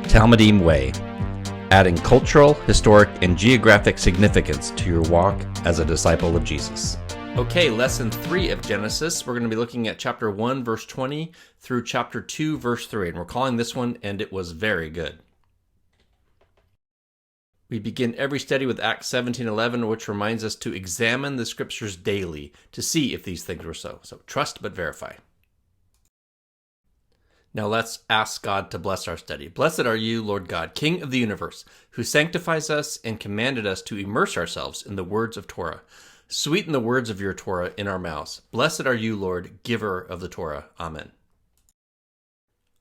Talmudim Way, adding cultural, historic, and geographic significance to your walk as a disciple of Jesus. Okay, lesson 3 of Genesis. We're going to be looking at chapter 1, verse 20 through chapter 2, verse 3. And we're calling this one, And It Was Very Good. We begin every study with Acts 17:11, which reminds us to examine the scriptures daily to see if these things were so. So trust but verify. Now let's ask God to bless our study. Blessed are you, Lord God, King of the universe, who sanctifies us and commanded us to immerse ourselves in the words of Torah. Sweeten the words of your Torah in our mouths. Blessed are you, Lord, giver of the Torah. Amen.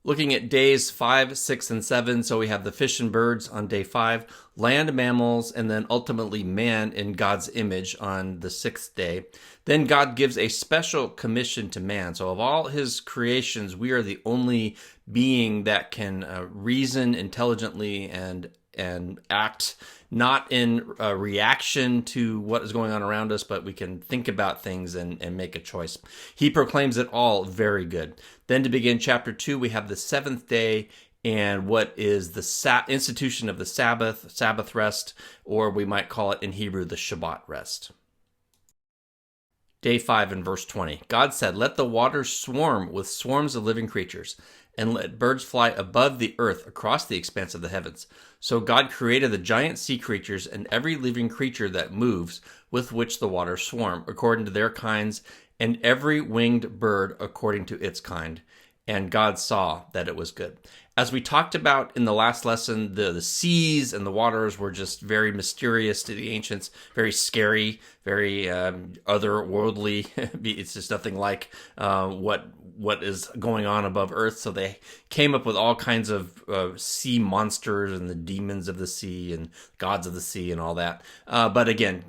Looking at days 5, 6, and 7, so we have the fish and birds on day 5, land mammals, and then ultimately man in God's image on the 6th day. Then God gives a special commission to man. So of all his creations, we are the only being that can reason intelligently and act not in reaction to what is going on around us, but we can think about things and make a choice. He proclaims it all very good. Then to begin chapter 2, we have the 7th day and what is the institution of the Sabbath rest, or we might call it in Hebrew the Shabbat rest. Day 5 and verse 20. God said, "Let the waters swarm with swarms of living creatures, and let birds fly above the earth across the expanse of the heavens." So God created the giant sea creatures and every living creature that moves, with which the waters swarm, according to their kinds, and every winged bird according to its kind. And God saw that it was good. As we talked about in the last lesson, the seas and the waters were just very mysterious to the ancients, very scary, very otherworldly. It's just nothing like what is going on above earth. So they came up with all kinds of sea monsters and the demons of the sea and gods of the sea and all that. But again,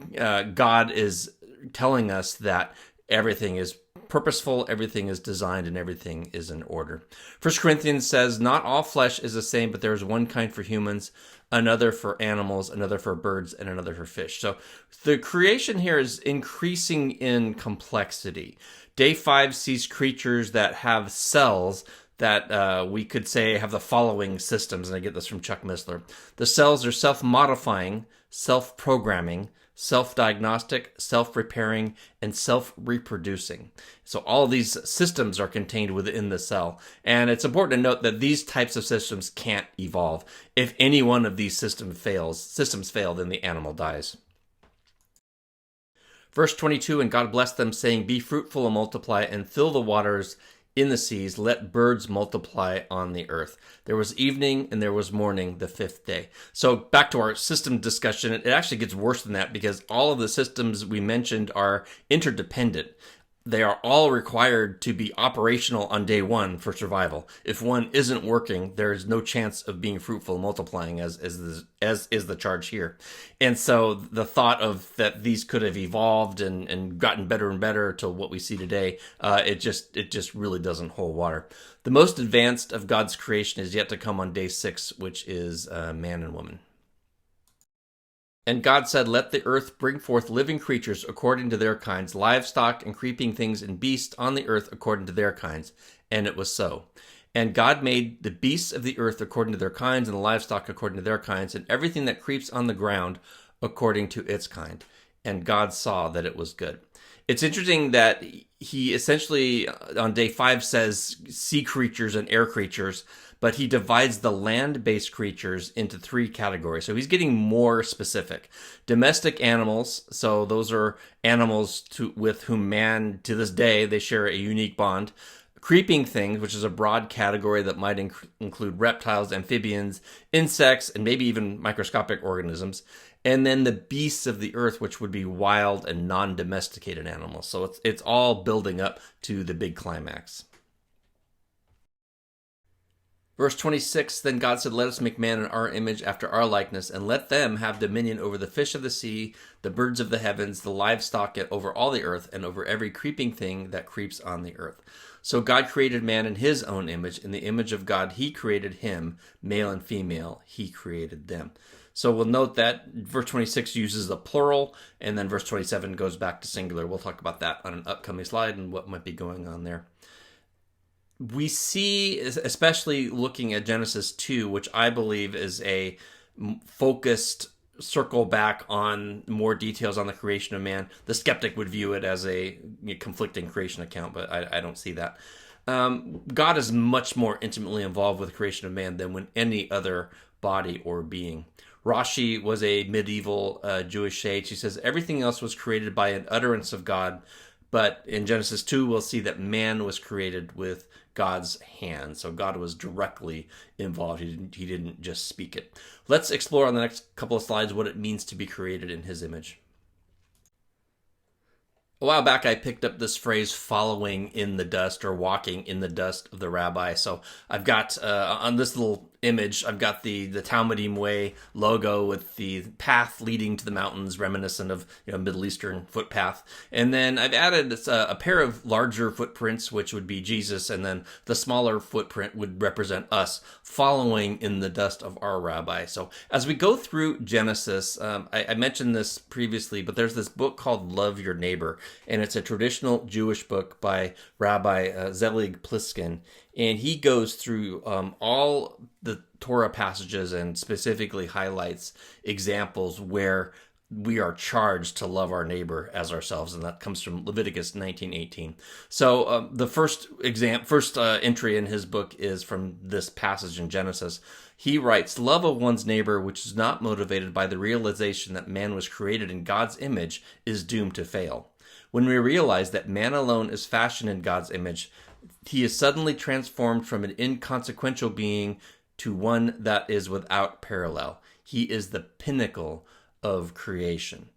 God is telling us that everything is purposeful, everything is designed, and everything is in order. 1 Corinthians says, "Not all flesh is the same, but there is one kind for humans, another for animals, another for birds, and another for fish." So the creation here is increasing in complexity. Day 5 sees creatures that have cells that we could say have the following systems, and I get this from Chuck Missler. The cells are self-modifying, self-programming, self-diagnostic, self-repairing, and self-reproducing. So all of these systems are contained within the cell. And it's important to note that these types of systems can't evolve. If any one of these systems fail, then the animal dies. Verse 22, "And God blessed them, saying, Be fruitful and multiply, and fill the waters in the seas, let birds multiply on the earth. There was evening and there was morning the 5th day." So back to our system discussion, it actually gets worse than that because all of the systems we mentioned are interdependent. They are all required to be operational on day 1 for survival. If one isn't working, there is no chance of being fruitful and multiplying, as is the charge here. And so the thought of that these could have evolved and gotten better and better to what we see today, it just really doesn't hold water. The most advanced of God's creation is yet to come on day 6, which is man and woman. "And God said, Let the earth bring forth living creatures according to their kinds, livestock and creeping things and beasts on the earth according to their kinds. And it was so. And God made the beasts of the earth according to their kinds, and the livestock according to their kinds, and everything that creeps on the ground according to its kind. And God saw that it was good." It's interesting that he essentially on day 5 says sea creatures and air creatures, but he divides the land-based creatures into 3 categories. So he's getting more specific. Domestic animals, so those are animals with whom man, to this day, they share a unique bond. Creeping things, which is a broad category that might include reptiles, amphibians, insects, and maybe even microscopic organisms. And then the beasts of the earth, which would be wild and non-domesticated animals. So it's all building up to the big climax. Verse 26, "Then God said, Let us make man in our image after our likeness, and let them have dominion over the fish of the sea, the birds of the heavens, the livestock, and over all the earth, and over every creeping thing that creeps on the earth." So God created man in his own image. In the image of God, he created him, male and female, he created them. So we'll note that verse 26 uses the plural, and then verse 27 goes back to singular. We'll talk about that on an upcoming slide and what might be going on there. we see, especially looking at Genesis 2, which I believe is a focused circle back on more details on the creation of man. The skeptic would view it as a conflicting creation account, but I don't see that. God is much more intimately involved with the creation of man than when any other body or being. Rashi was a medieval Jewish sage. He says everything else was created by an utterance of God, but in Genesis 2, we'll see that man was created with God's hand. So God was directly involved. He didn't just speak it. Let's explore on the next couple of slides what it means to be created in his image. A while back, I picked up this phrase, following in the dust or walking in the dust of the rabbi. So I've got, on this little image, I've got the Talmudim Way logo with the path leading to the mountains, reminiscent of Middle Eastern footpath. And then I've added a pair of larger footprints, which would be Jesus, and then the smaller footprint would represent us, following in the dust of our rabbi. So as we go through Genesis, I mentioned this previously, but there's this book called Love Your Neighbor, and it's a traditional Jewish book by Rabbi Zelig Pliskin. And he goes through all the Torah passages and specifically highlights examples where we are charged to love our neighbor as ourselves, and that comes from Leviticus 19:18. So the first entry in his book is from this passage in Genesis. He writes, "Love of one's neighbor, which is not motivated by the realization that man was created in God's image, is doomed to fail. When we realize that man alone is fashioned in God's image, he is suddenly transformed from an inconsequential being to one that is without parallel. He is the pinnacle of creation."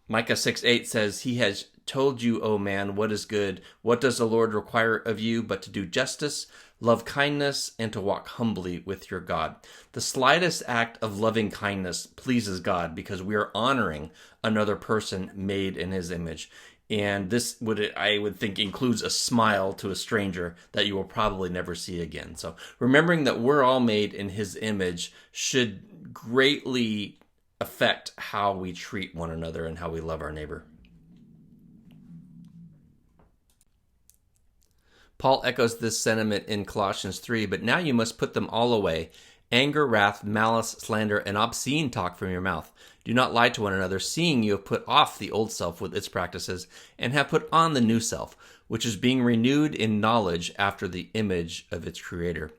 Micah 6:8 says, "He has told you, O man, what is good. What does the Lord require of you but to do justice, love kindness, and to walk humbly with your God?" The slightest act of loving kindness pleases God because we are honoring another person made in his image. And this I would think includes a smile to a stranger that you will probably never see again. So remembering that we're all made in his image should greatly affect how we treat one another and how we love our neighbor. Paul echoes this sentiment in Colossians 3, "But now you must put them all away, anger, wrath, malice, slander, and obscene talk from your mouth. Do not lie to one another, seeing you have put off the old self with its practices, and have put on the new self, which is being renewed in knowledge after the image of its creator."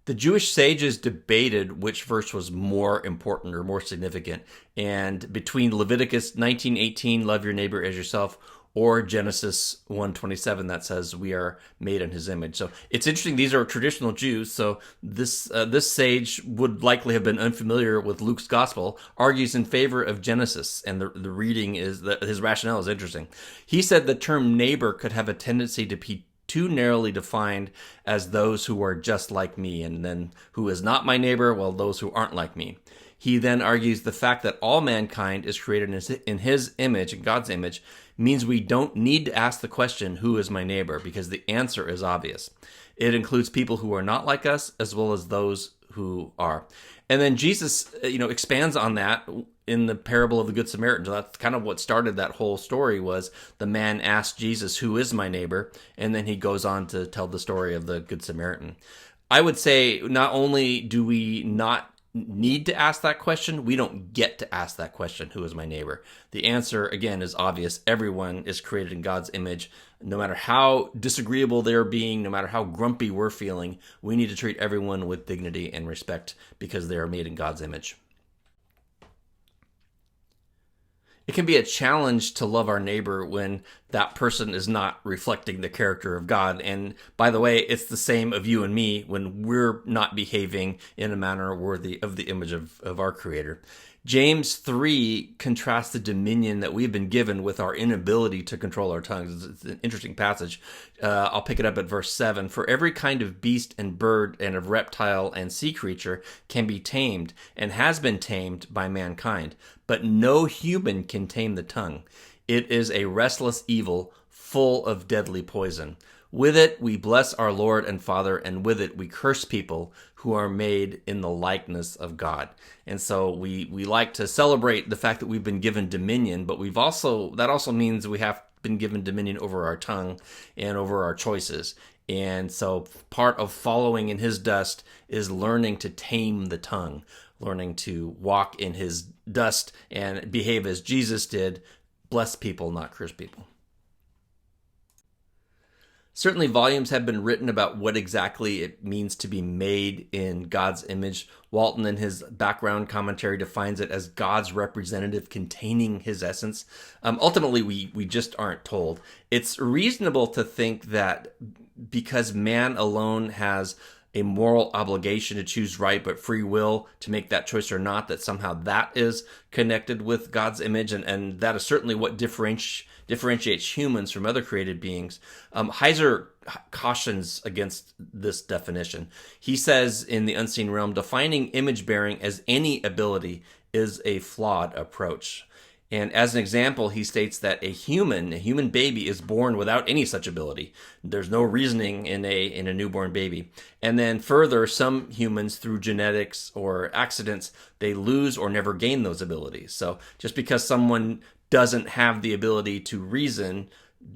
The Jewish sages debated which verse was more important or more significant, and between Leviticus 19:18, "Love your neighbor as yourself," or Genesis 1:27 that says we are made in his image. So it's interesting, these are traditional Jews, so this sage would likely have been unfamiliar with Luke's gospel, argues in favor of Genesis, and the reading is that his rationale is interesting. He said the term neighbor could have a tendency to be too narrowly defined as those who are just like me, and then who is not my neighbor, well, those who aren't like me. He then argues the fact that all mankind is created in his image, in God's image, means we don't need to ask the question, who is my neighbor? Because the answer is obvious. It includes people who are not like us, as well as those who are. And then Jesus, expands on that in the parable of the Good Samaritan. So that's kind of what started that whole story, was the man asked Jesus, who is my neighbor? And then he goes on to tell the story of the Good Samaritan. I would say not only do we not need to ask that question, we don't get to ask that question, who is my neighbor? The answer, again, is obvious. Everyone is created in God's image. No matter how disagreeable they're being, no matter how grumpy we're feeling, we need to treat everyone with dignity and respect because they are made in God's image. It can be a challenge to love our neighbor when that person is not reflecting the character of God. And by the way, it's the same of you and me when we're not behaving in a manner worthy of the image of our Creator. James 3 contrasts the dominion that we've been given with our inability to control our tongues. It's an interesting passage. I'll pick it up at verse 7. "For every kind of beast and bird and of reptile and sea creature can be tamed and has been tamed by mankind, but no human can tame the tongue. It is a restless evil full of deadly poison. With it we bless our Lord and Father, and with it we curse people who are made in the likeness of God." And so we like to celebrate the fact that we've been given dominion, but that also means we have been given dominion over our tongue and over our choices. And so part of following in his dust is learning to tame the tongue, learning to walk in his dust and behave as Jesus did, bless people, not curse people. Certainly, volumes have been written about what exactly it means to be made in God's image. Walton, in his background commentary, defines it as God's representative containing his essence. Ultimately, we just aren't told. It's reasonable to think that because man alone has a moral obligation to choose right, but free will to make that choice or not, that somehow that is connected with God's image, and that is certainly what differentiates humans from other created beings. Heiser cautions against this definition. He says in The Unseen Realm, defining image bearing as any ability is a flawed approach. And as an example, he states that a human baby is born without any such ability. There's no reasoning in a newborn baby. And then further, some humans, through genetics or accidents, they lose or never gain those abilities. So just because someone doesn't have the ability to reason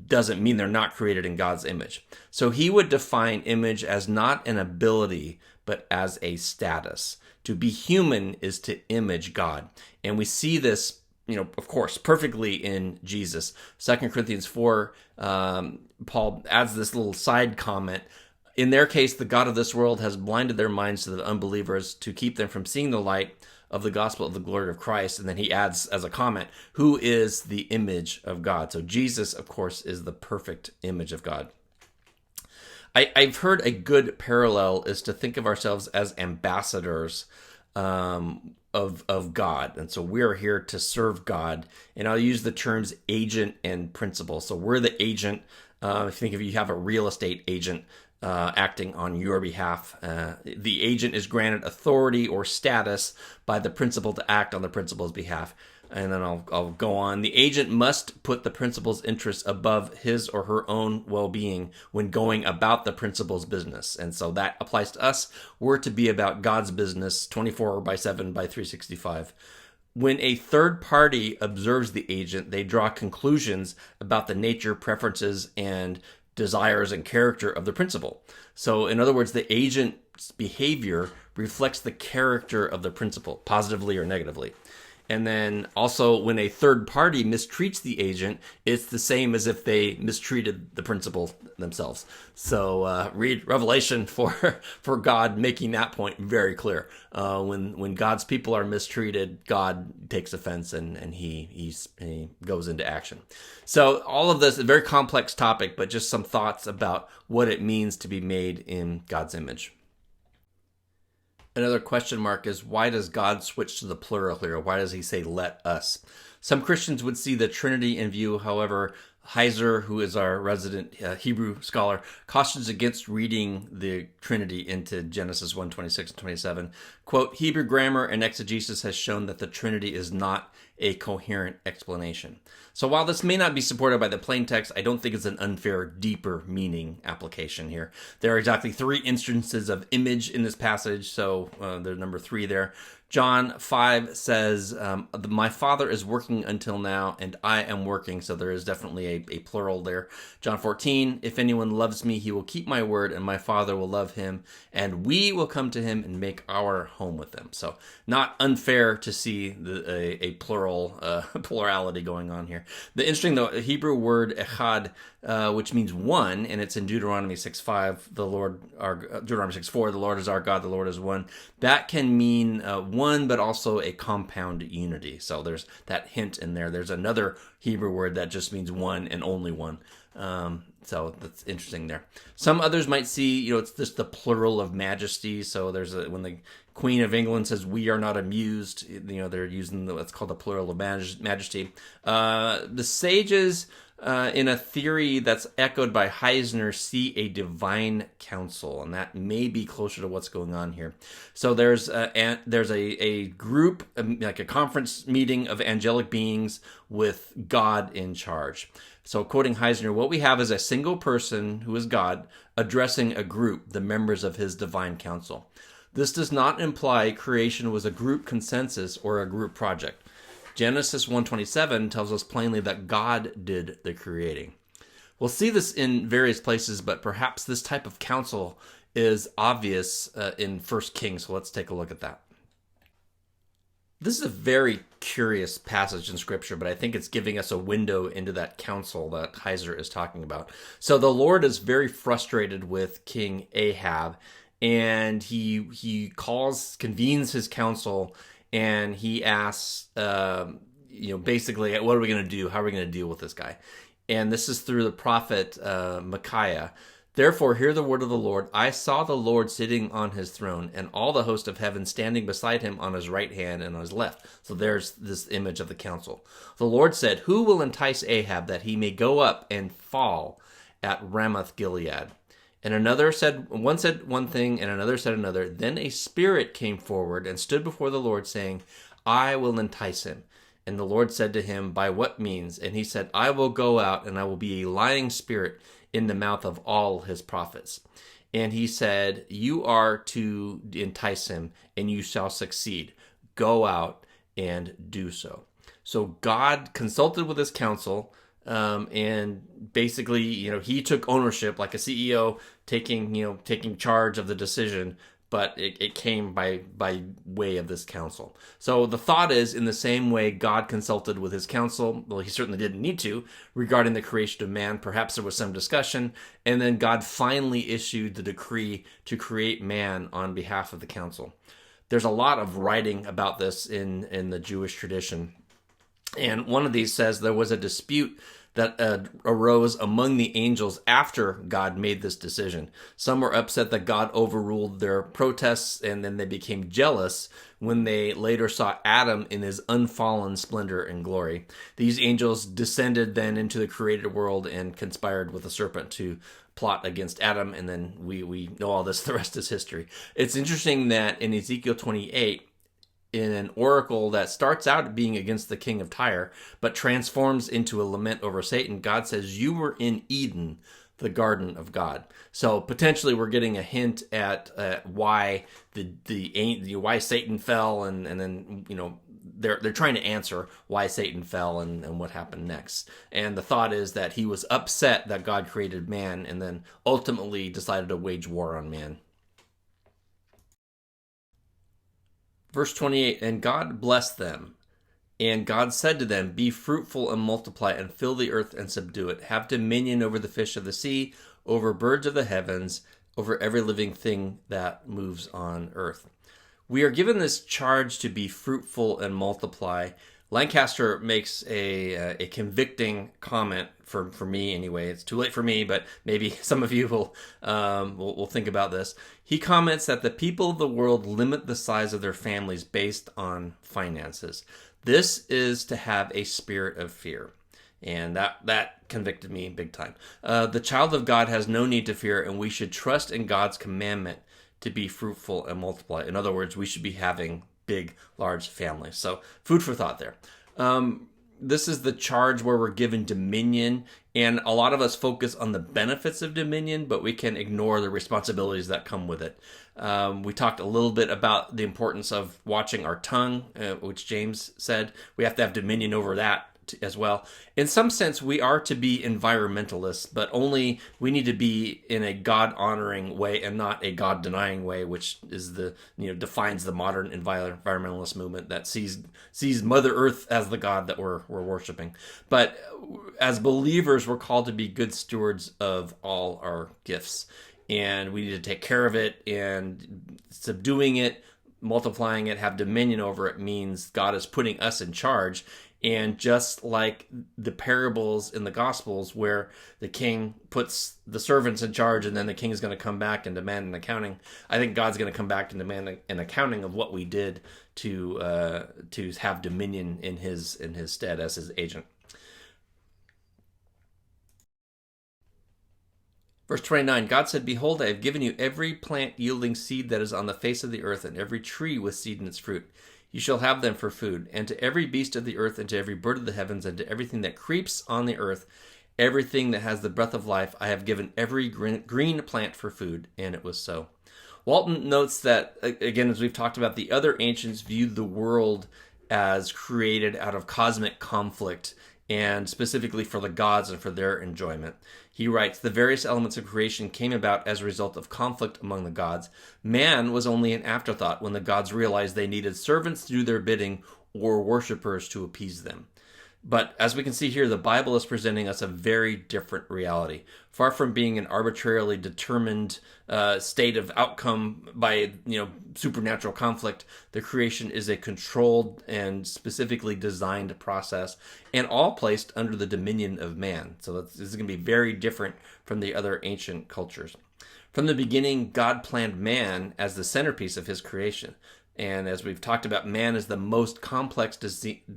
doesn't mean they're not created in God's image. So he would define image as not an ability, but as a status. To be human is to image God. And we see this, of course, perfectly in Jesus. 2 Corinthians 4, Paul adds this little side comment. In their case, the God of this world has blinded their minds to the unbelievers to keep them from seeing the light of the gospel of the glory of Christ. And then he adds as a comment, who is the image of God? So Jesus, of course, is the perfect image of God. I've heard a good parallel is to think of ourselves as ambassadors of God. And so we're here to serve God. And I'll use the terms agent and principal. So we're the agent. Think if you have a real estate agent acting on your behalf. The agent is granted authority or status by the principal to act on the principal's behalf. And then I'll go on. The agent must put the principal's interests above his or her own well-being when going about the principal's business. And so that applies to us. We're to be about God's business 24/7 by 365. When a third party observes the agent, they draw conclusions about the nature, preferences, and desires and character of the principal. So in other words, the agent's behavior reflects the character of the principal, positively or negatively. And then also when a third party mistreats the agent, it's the same as if they mistreated the principal themselves. So read Revelation for God making that point very clear. When God's people are mistreated, God takes offense and he goes into action. So all of this is a very complex topic, but just some thoughts about what it means to be made in God's image. Another question mark is, why does God switch to the plural here? Why does he say, let us? Some Christians would see the Trinity in view. However, Heiser, who is our resident Hebrew scholar, cautions against reading the Trinity into Genesis 1:26 and 27. Quote, Hebrew grammar and exegesis has shown that the Trinity is not a coherent explanation. So while this may not be supported by the plain text, I don't think it's an unfair, deeper meaning application here. There are exactly 3 instances of image in this passage, so there's number 3 there. John 5 says, my Father is working until now, and I am working. So there is definitely a plural there. John 14, if anyone loves me, he will keep my word, and my Father will love him, and we will come to him and make our home with him. So not unfair to see a plurality going on here. The interesting, though, Hebrew word echad, which means one, and it's in Deuteronomy 6:5, Deuteronomy 6:4, the Lord is our God, the Lord is one. That can mean one, but also a compound unity. So there's that hint in there. There's another Hebrew word that just means one and only one. So that's interesting there. Some others might see, it's just the plural of majesty. So when the Queen of England says, we are not amused, they're using what's called the plural of majesty. The sages, in a theory that's echoed by Heisner, see a divine council, and that may be closer to what's going on here. So there's a group, like a conference meeting of angelic beings with God in charge. So quoting Heisner, what we have is a single person who is God addressing a group, the members of his divine council. This does not imply creation was a group consensus or a group project. Genesis 1:27 tells us plainly that God did the creating. We'll see this in various places, but perhaps this type of counsel is obvious in 1 Kings. So let's take a look at that. This is a very curious passage in Scripture, but I think it's giving us a window into that counsel that Heiser is talking about. So the Lord is very frustrated with King Ahab, and he convenes his council, and he asks, basically, what are we going to do? How are we going to deal with this guy? And this is through the prophet Micaiah. Therefore, hear the word of the Lord. I saw the Lord sitting on his throne, and all the host of heaven standing beside him on his right hand and on his left. So there's this image of the council. The Lord said, who will entice Ahab that he may go up and fall at Ramoth Gilead? And one said one thing, and another said another. Then a spirit came forward and stood before the Lord, saying, I will entice him. And the Lord said to him, by what means? And he said, I will go out, and I will be a lying spirit in the mouth of all his prophets. And he said, you are to entice him, and you shall succeed. Go out and do so. So God consulted with his council, and basically, he took ownership like a CEO taking charge of the decision, but it came by way of this council. So the thought is, in the same way God consulted with his council, well, he certainly didn't need to, regarding the creation of man. Perhaps there was some discussion, and then God finally issued the decree to create man on behalf of the council. There's a lot of writing about this in the Jewish tradition. And one of these says there was a dispute that arose among the angels after God made this decision. Some were upset that God overruled their protests, and then they became jealous when they later saw Adam in his unfallen splendor and glory. These angels descended then into the created world and conspired with the serpent to plot against Adam, and then we know all this. The rest is history. It's interesting that in Ezekiel 28, in an oracle that starts out being against the king of Tyre, but transforms into a lament over Satan, God says, you were in Eden, the garden of God. So potentially we're getting a hint at why why Satan fell, and then they're trying to answer why Satan fell and what happened next. And the thought is that he was upset that God created man, and then ultimately decided to wage war on man. Verse 28, and God blessed them, and God said to them, be fruitful and multiply, and fill the earth and subdue it. Have dominion over the fish of the sea, over birds of the heavens, over every living thing that moves on earth. We are given this charge to be fruitful and multiply. Lancaster makes a convicting comment for me anyway. It's too late for me, but maybe some of you will think about this. He comments that the people of the world limit the size of their families based on finances. This is to have a spirit of fear. And that convicted me big time. The child of God has no need to fear, and we should trust in God's commandment to be fruitful and multiply. In other words, we should be having big, large families. So food for thought there. This is the charge where we're given dominion, and a lot of us focus on the benefits of dominion, but we can ignore the responsibilities that come with it. We talked a little bit about the importance of watching our tongue, which James said. We have to have dominion over that as well. In some sense, we are to be environmentalists, but only we need to be in a God-honoring way and not a God-denying way, which is defines the modern environmentalist movement that sees Mother Earth as the God that we're worshiping. But as believers, we're called to be good stewards of all our gifts, and we need to take care of it, and subduing it, multiplying it, have dominion over it means God is putting us in charge. And just like the parables in the Gospels where the king puts the servants in charge and then the king is going to come back and demand an accounting, I think God's going to come back and demand an accounting of what we did to have dominion in his stead as his agent. Verse 29, God said, behold, I have given you every plant yielding seed that is on the face of the earth, and every tree with seed in its fruit. You shall have them for food, and to every beast of the earth, and to every bird of the heavens, and to everything that creeps on the earth, everything that has the breath of life, I have given every green plant for food. And it was so. Walton notes that, again, as we've talked about, the other ancients viewed the world as created out of cosmic conflict and specifically for the gods and for their enjoyment. He writes, the various elements of creation came about as a result of conflict among the gods. Man was only an afterthought when the gods realized they needed servants to do their bidding or worshippers to appease them. But as we can see here, the Bible is presenting us a very different reality. Far from being an arbitrarily determined state of outcome by supernatural conflict, the creation is a controlled and specifically designed process, and all placed under the dominion of man. So this is going to be very different from the other ancient cultures. From the beginning, God planned man as the centerpiece of his creation. And as we've talked about, man is the most complex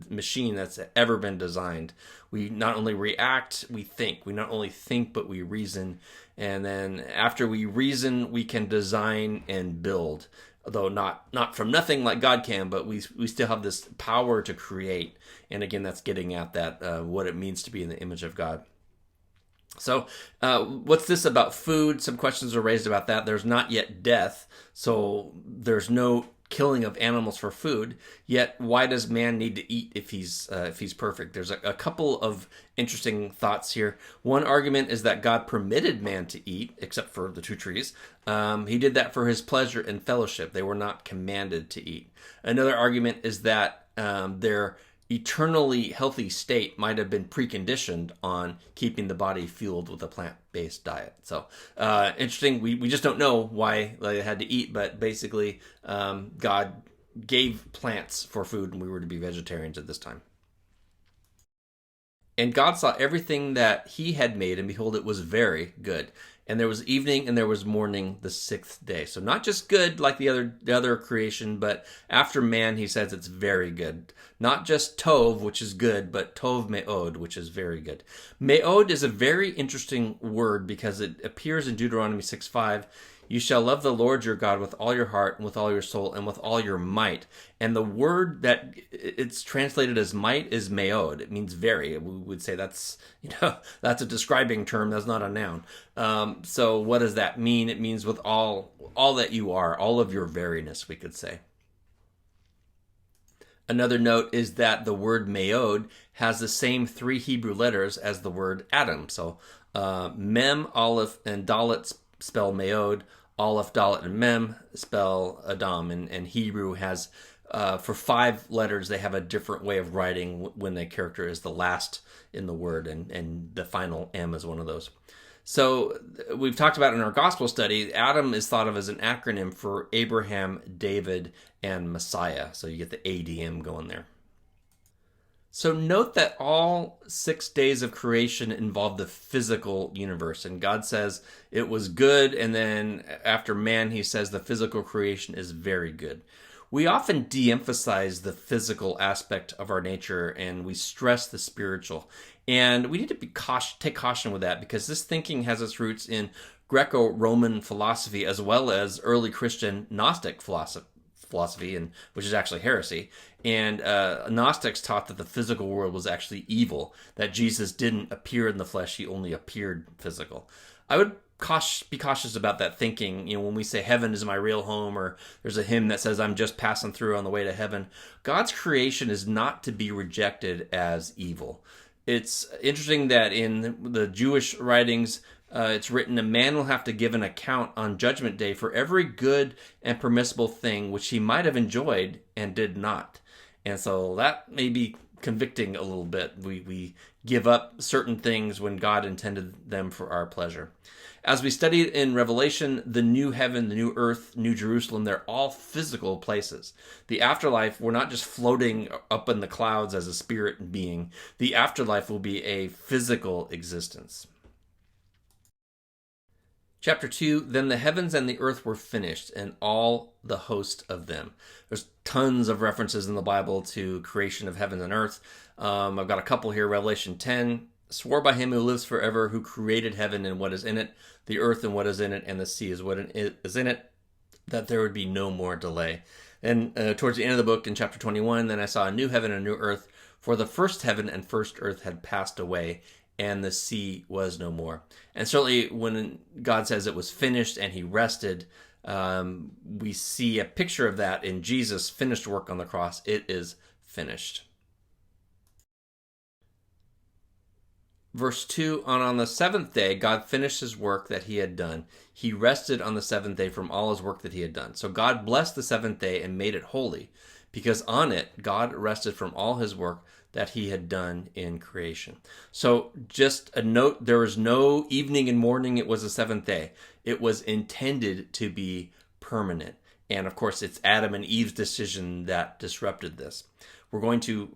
machine that's ever been designed. We not only react, we think. We not only think, but we reason. And then after we reason, we can design and build. Although not from nothing like God can, but we still have this power to create. And again, that's getting at that, what it means to be in the image of God. So what's this about food? Some questions are raised about that. There's not yet death, so there's no killing of animals for food. Yet why does man need to eat if he's perfect? There's a couple of interesting thoughts here. One argument is that God permitted man to eat, except for the two trees. He did that for his pleasure and fellowship. They were not commanded to eat. Another argument is that their eternally healthy state might have been preconditioned on keeping the body fueled with a plant-based diet. So interesting. We just don't know why they had to eat, but basically God gave plants for food and we were to be vegetarians at this time. And God saw everything that he had made, and behold, it was very good. And there was evening and there was morning the sixth day. So not just good like the other creation, but after man, he says it's very good. Not just tov, which is good, but tov me'od, which is very good. Me'od is a very interesting word because it appears in Deuteronomy 6:5. You shall love the Lord your God with all your heart and with all your soul and with all your might. And the word that it's translated as might is meod. It means very. We would say that's a describing term. That's not a noun. So what does that mean? It means with all that you are, all of your veriness, we could say. Another note is that the word meod has the same three Hebrew letters as the word Adam. So mem, aleph, and dalet spell meod. Aleph, Dalet, and Mem spell Adam, and Hebrew has, for 5 letters, they have a different way of writing when the character is the last in the word, and the final M is one of those. So we've talked about in our gospel study, Adam is thought of as an acronym for Abraham, David, and Messiah. So you get the ADM going there. So note that all 6 days of creation involve the physical universe, and God says it was good, and then after man, he says the physical creation is very good. We often de-emphasize the physical aspect of our nature, and we stress the spiritual. And we need to take caution with that, because this thinking has its roots in Greco-Roman philosophy as well as early Christian Gnostic philosophy, and which is actually heresy. And Gnostics taught that the physical world was actually evil, that Jesus didn't appear in the flesh, he only appeared physical. I would be cautious about that thinking. When we say heaven is my real home, or there's a hymn that says I'm just passing through on the way to heaven, God's creation is not to be rejected as evil. It's interesting that in the Jewish writings, it's written, a man will have to give an account on Judgment Day for every good and permissible thing which he might have enjoyed and did not. And so that may be convicting a little bit. We give up certain things when God intended them for our pleasure. As we studied in Revelation, the new heaven, the new earth, New Jerusalem, they're all physical places. The afterlife, we're not just floating up in the clouds as a spirit being. The afterlife will be a physical existence. Chapter 2, then the heavens and the earth were finished, and all the host of them. There's tons of references in the Bible to creation of heaven and earth. I've got a couple here. Revelation 10, swore by him who lives forever, who created heaven and what is in it, the earth and what is in it, and the sea is what is in it, that there would be no more delay. And towards the end of the book, in chapter 21, then I saw a new heaven and a new earth, for the first heaven and first earth had passed away, and the sea was no more. And certainly when God says it was finished and he rested, we see a picture of that in Jesus' finished work on the cross. It is finished. Verse 2, on the seventh day, God finished his work that he had done. He rested on the seventh day from all his work that he had done. So God blessed the seventh day and made it holy, because on it, God rested from all his work that he had done in creation. So just a note, there was no evening and morning. It was the seventh day. It was intended to be permanent. And of course, it's Adam and Eve's decision that disrupted this. We're going to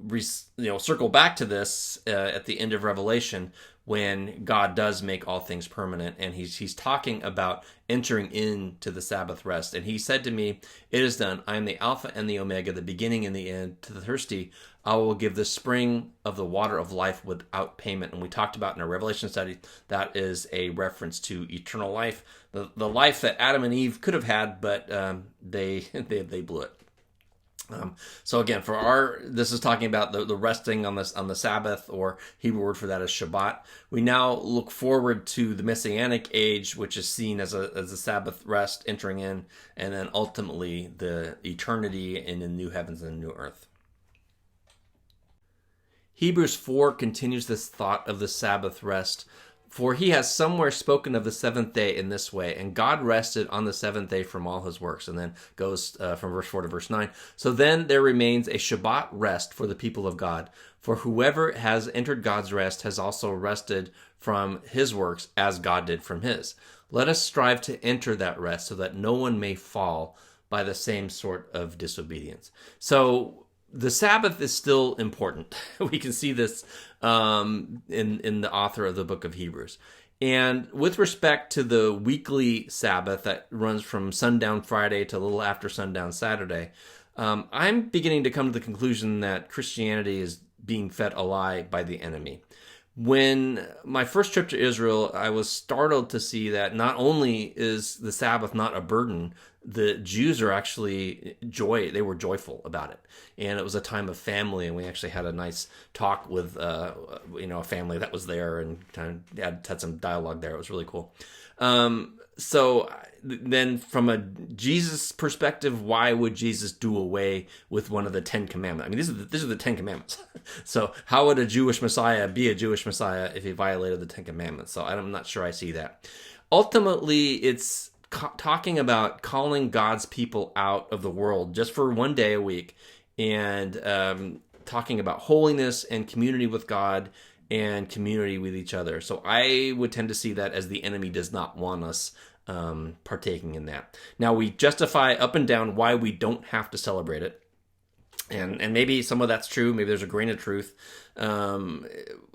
circle back to this at the end of Revelation, when God does make all things permanent, and he's talking about entering into the Sabbath rest. And he said to me, "It is done. I am the Alpha and the Omega, the beginning and the end. To the thirsty, I will give the spring of the water of life without payment." And we talked about in our Revelation study, that is a reference to eternal life, the life that Adam and Eve could have had, but they blew it. So again, this is talking about the resting on the Sabbath, or Hebrew word for that is Shabbat. We now look forward to the Messianic age, which is seen as a Sabbath rest entering in, and then ultimately the eternity in the new heavens and the new earth. Hebrews 4 continues this thought of the Sabbath rest. "For he has somewhere spoken of the seventh day in this way, and God rested on the seventh day from all his works." And then goes from verse 4 to verse 9. "So then there remains a Shabbat rest for the people of God. For whoever has entered God's rest has also rested from his works as God did from his. Let us strive to enter that rest so that no one may fall by the same sort of disobedience." So the Sabbath is still important. We can see this in the author of the book of Hebrews. And with respect to the weekly Sabbath that runs from sundown Friday to a little after sundown Saturday, I'm beginning to come to the conclusion that Christianity is being fed a lie by the enemy. When my first trip to Israel, I was startled to see that not only is the Sabbath not a burden, the Jews are actually they were joyful about it. And it was a time of family, and we actually had a nice talk with a family that was there, and kind of had some dialogue there. It was really cool. So then from a Jesus perspective, why would Jesus do away with one of the 10 commandments? I mean, these are the 10 commandments. So how would a Jewish Messiah be a Jewish Messiah if he violated the 10 commandments? So I'm not sure I see that. Ultimately, it's talking about calling God's people out of the world just for one day a week, and talking about holiness and community with God and community with each other. So I would tend to see that as the enemy does not want us partaking in that. Now, we justify up and down why we don't have to celebrate it. And maybe some of that's true. Maybe there's a grain of truth.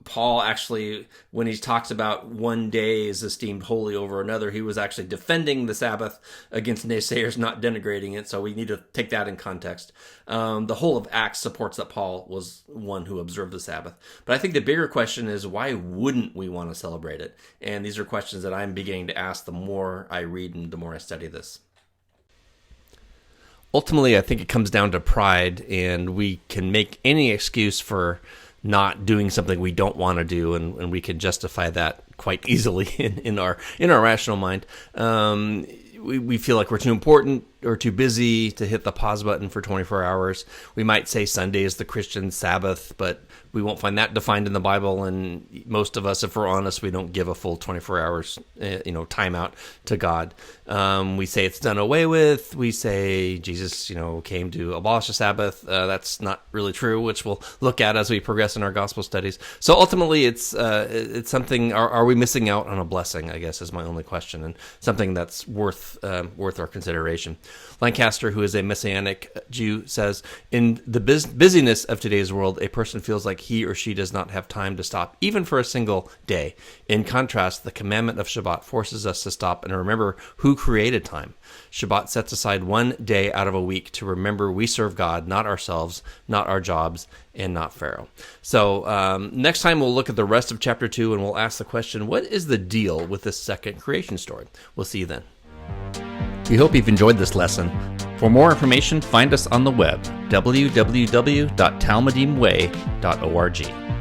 Paul actually, when he talks about one day is esteemed holy over another, he was actually defending the Sabbath against naysayers, not denigrating it. So we need to take that in context. The whole of Acts supports that Paul was one who observed the Sabbath. But I think the bigger question is, why wouldn't we want to celebrate it? And these are questions that I'm beginning to ask the more I read and the more I study this. Ultimately, I think it comes down to pride, and we can make any excuse for not doing something we don't want to do, and we can justify that quite easily in our rational mind. We feel like we're too important or too busy to hit the pause button for 24 hours. We might say Sunday is the Christian Sabbath, but we won't find that defined in the Bible. And most of us, if we're honest, we don't give a full 24 hours, time out to God. We say it's done away with. We say Jesus, came to abolish the Sabbath. That's not really true, which we'll look at as we progress in our gospel studies. So ultimately, it's something. Are we missing out on a blessing? I guess is my only question, and something that's worth our consideration. Lancaster, who is a Messianic Jew, says, "In the busyness of today's world, a person feels like he or she does not have time to stop, even for a single day. In contrast, the commandment of Shabbat forces us to stop and remember who created time. Shabbat sets aside one day out of a week to remember we serve God, not ourselves, not our jobs, and not Pharaoh." So next time we'll look at the rest of chapter 2, and we'll ask the question, what is the deal with this second creation story? We'll see you then. We hope you've enjoyed this lesson. For more information, find us on the web, www.talmudimway.org.